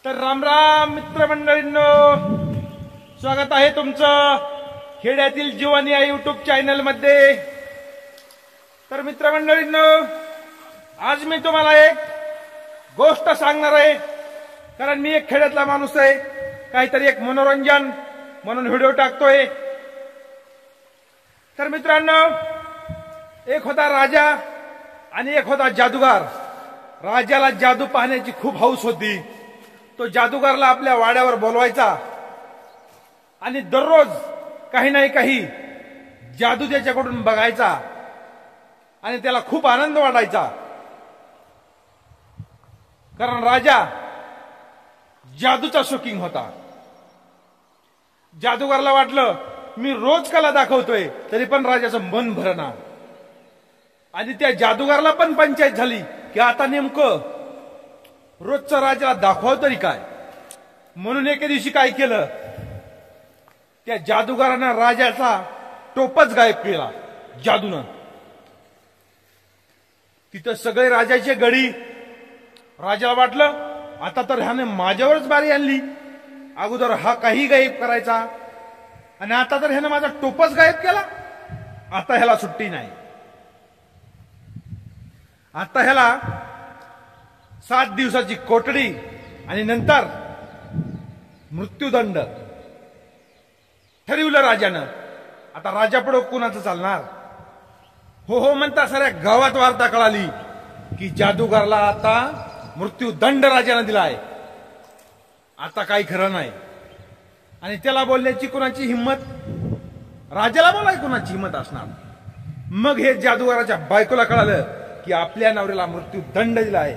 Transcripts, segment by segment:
तर राम राम मित्रमंडळींनो, स्वागत आहे तुमचं खेड्यातील जीवन या युट्यूब चॅनल मध्ये। तर मित्रमंडळींनो, आज मी तुम्हाला एक गोष्ट सांगणार आहे, कारण मी एक खेड्यातला माणूस आहे, काहीतरी एक मनोरंजन म्हणून व्हिडिओ टाकतोय। तर मित्रांनो, एक होता राजा आणि एक होता जादूगार। राजाला जादू पाहण्याची खूप हौस होती। तो जादूगारला आपल्या वाड्यावर बोलवायचा आणि दररोज काही नाही काही जादू त्याच्याकडून बघायचा आणि त्याला खूप आनंद वाटायचा, कारण राजा जादूचा शौकीन होता। जादूगारला वाटलं मी रोज कला दाखवतोय तरी पण राजाचं मन भरणार, आणि त्या जादूगारला पण पंचायत झाली की आता नेमकं रोजचं राजाला दाखवावं तरी काय। म्हणून एके दिवशी काय केलं, त्या जादूगारानं राजाचा टोपच गायब केला जादूनं। तिथं सगळे राजाचे गडी। राजाला वाटलं आता तर ह्याने माझ्यावरच बारी आणली, अगोदर हा काही गायब करायचा आणि आता तर ह्याने माझा टोपच गायब केला, आता ह्याला सुट्टी नाही। आता ह्याला 7 दिवसाची कोठडी आणि नंतर मृत्यूदंड ठरवलं राजानं। आता राजापुढे कोणाचं चालणार? हो हो म्हणता साऱ्या गावात वार्ता कळाली की जादूगारला आता मृत्यूदंड राजानं दिलाय। आता काही खरं नाही, आणि त्याला बोलण्याची कोणाची हिंमत, राजाला बोलाय कोणाची हिंमत असणार? मग हे जादूगाराच्या बायकोला कळालं की आपल्या नवऱ्याला मृत्यूदंड दिलाय।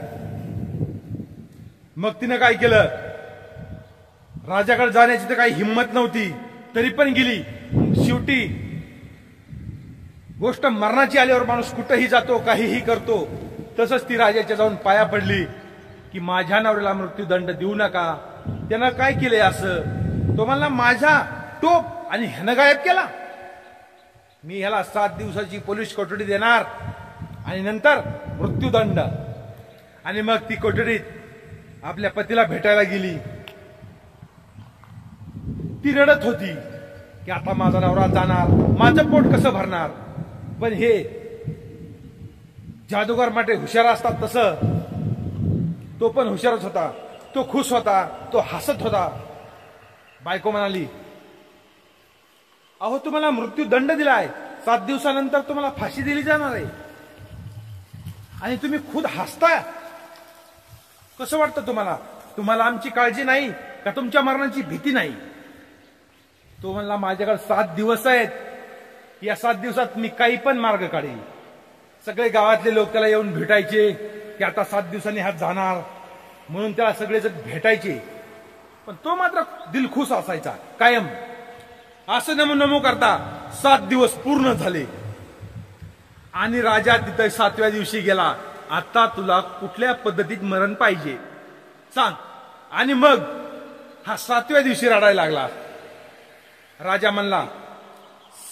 मग तिनं काय केलं, राजाकडे जाण्याची तर काही हिंमत नव्हती, तरी पण गेली। शेवटी गोष्ट मरणाची आल्यावर माणूस कुठेही जातो, काहीही करतो, तसंच ती राजाच्या जाऊन पाया पडली की माझ्या नवऱ्याला मृत्यूदंड देऊ नका। त्यानं काय केलंय असं? तो म्हणला माझा टोप आणि ह्यानं गायब केला, मी ह्याला 7 दिवसाची पोलीस कोठडी देणार आणि नंतर मृत्यूदंड। आणि मग ती कोठडीत आपल्या पतीला भेटायला गेली। ती रडत होती की आता माझा नवरा जाणार, माझं पोट कसं भरणार? पण हे जादूगार માટે हुशार असतात तसं तो पण हुशारच होता। तो खुश होता, तो हसत होता। बायको म्हणाली, अहो तुम्हाला मृत्यूदंड दिलाय, 7 दिवसानंतर तुम्हाला फाशी दिली जाणार आहे आणि तुम्ही खुद हसताय, कसं वाटतं तुम्हाला? तुम्हाला आमची काळजी नाही का तुमच्या मरणाची भीती नाही? तो म्हणला माझ्याकडे 7 दिवस आहेत, या 7 दिवसात मी काही पण मार्ग काढेल। सगळे गावातले लोक त्याला येऊन भेटायचे की आता 7 दिवसांनी हात जाणार, म्हणून त्याला सगळेजण भेटायचे, पण तो मात्र दिलखुश असायचा कायम। असं नमो करता 7 दिवस पूर्ण झाले आणि राजा तिथं 7व्या दिवशी गेला। आता तुला कुठल्या पद्धतीत मरण पाहिजे सांग? आणि मग हा 7व्या दिवशी रडायला लागला। राजा म्हणला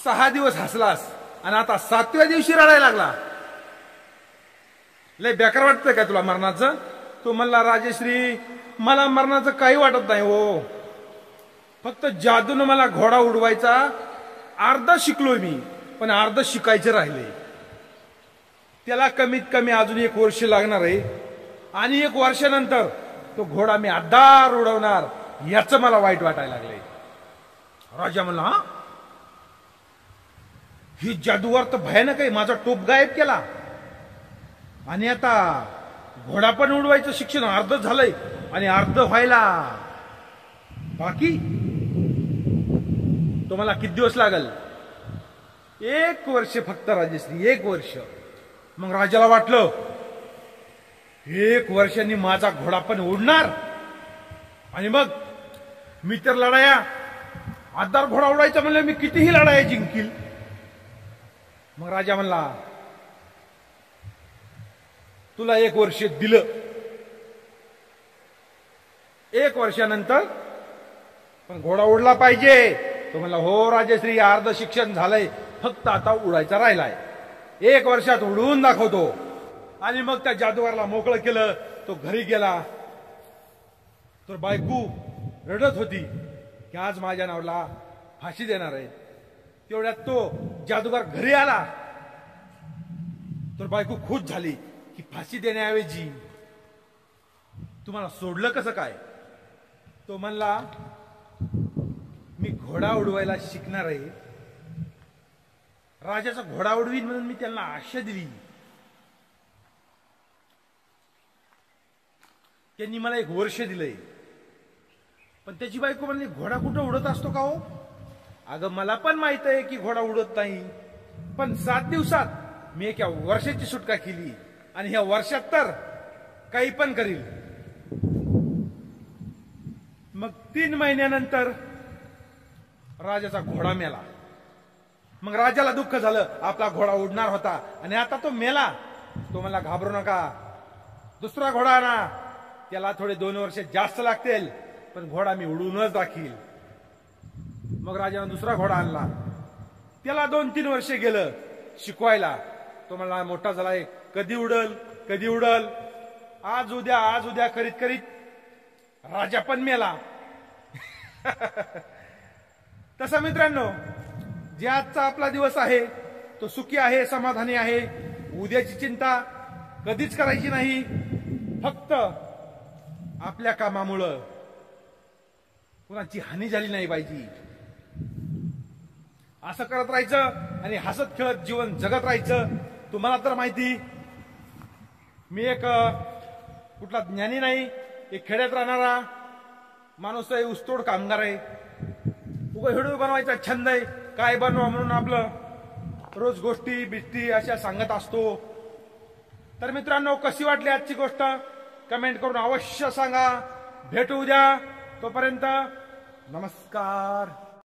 6 दिवस हसलास आणि आता 7व्या दिवशी रडायला लागला, लय बेकार वाटतंय का तुला मरणाचं? तो म्हणला राजश्री मला मरणाचं काही वाटत नाही हो, फक्त जादून मला घोडा उडवायचा अर्ध शिकलोय मी, पण अर्ध शिकायचे राहिले। त्याला कमीत कमी अजून 1 वर्ष लागणार आहे आणि 1 वर्षानंतर तो घोडा मी अद्धार उडवणार, याचं मला वाईट वाटायला लागले। राजा म्हणला हा, ही जादूगार तर भयानक आहे, माझा टोप गायब केला आणि आता घोडा पण उडवायचं शिक्षण अर्ध झालंय आणि अर्ध व्हायला बाकी। तुम्हाला किती दिवस लागल? 1 वर्ष फक्त राजश्री, 1 वर्ष। मग राजाला वाटलं 1 वर्षांनी माझा घोडा पण उडणार आणि मग मी तर लढाया आधार घोडा उडायचा म्हणलं मी कितीही लढाया जिंकील। मग राजा म्हणला तुला 1 वर्ष दिलं, 1 वर्षानंतर पण घोडा उडला पाहिजे। तो म्हणला हो राजश्री, अर्ध शिक्षण झालंय, फक्त आता उडायचा राहिलाय, 1 वर्षात उडवून दाखवतो। आणि मग त्या जादूगारला मोकळं केलं, तो घरी गेला। तर बायको रडत होती की आज माझ्या नावला फाशी देणार आहे. तेवढ्यात तो जादूगार घरी आला. तर बायको खुश झाली की फाशी देण्याऐवजी तुम्हाला सोडलं कसं काय. तो म्हणला मी घोडा उडवायला शिकणार आहे. राजाचा घोडा उडवीन म्हणून मी त्यांना आशा दिली. त्यांनी मला 1 वर्ष दिलंय. पण त्याची बायको म्हणली घोडा कुठं उडत असतो का हो. अगं मला पण माहित आहे की घोडा उडत नाही, पण 7 दिवसात मी एका वर्षाची सुटका केली आणि ह्या वर्षात तर काही पण करील. मग 3 महिन्यानंतर राजाचा घोडा मेला. मग राजाला दुःख झालं, आपला घोडा उडणार होता आणि आता तो मेला. तो मला घाबरू नका, दुसरा घोडा आणा. त्याला थोडे 2 वर्ष जास्त लागतील, पण घोडा मी उडवूनच दाखील. मग राजाने दुसरा घोडा आणला. त्याला 2-3 वर्ष गेलं शिकवायला. तो मला मोठा झालाय, कधी उडल कधी उडल, आज उद्या करीत करीत राजा पण मेला. तसा मित्रांनो, जे आजचा आपला दिवस आहे तो सुखी आहे, समाधानी आहे. उद्याची चिंता कधीच करायची नाही. फक्त आपल्या कामामुळं कुणाची हानी झाली नाही पाहिजे असं करत राहायचं आणि हसत खेळत जीवन जगत राहायचं. तुम्हाला तर माहिती, मी एक कुठला ज्ञानी नाही, एक खेड्यात राहणारा माणूस आहे, ऊसतोड कामगार आहे. उगा व्हिडिओ बनवायचा छंद आहे, काय बनवा म्हणून आपलं रोज गोष्टी बिष्टी अशा सांगत असतो. तर मित्रांनो, कशी वाटली आजची गोष्ट कमेंट करून अवश्य सांगा. भेटू उद्या. तोपर्यंत नमस्कार.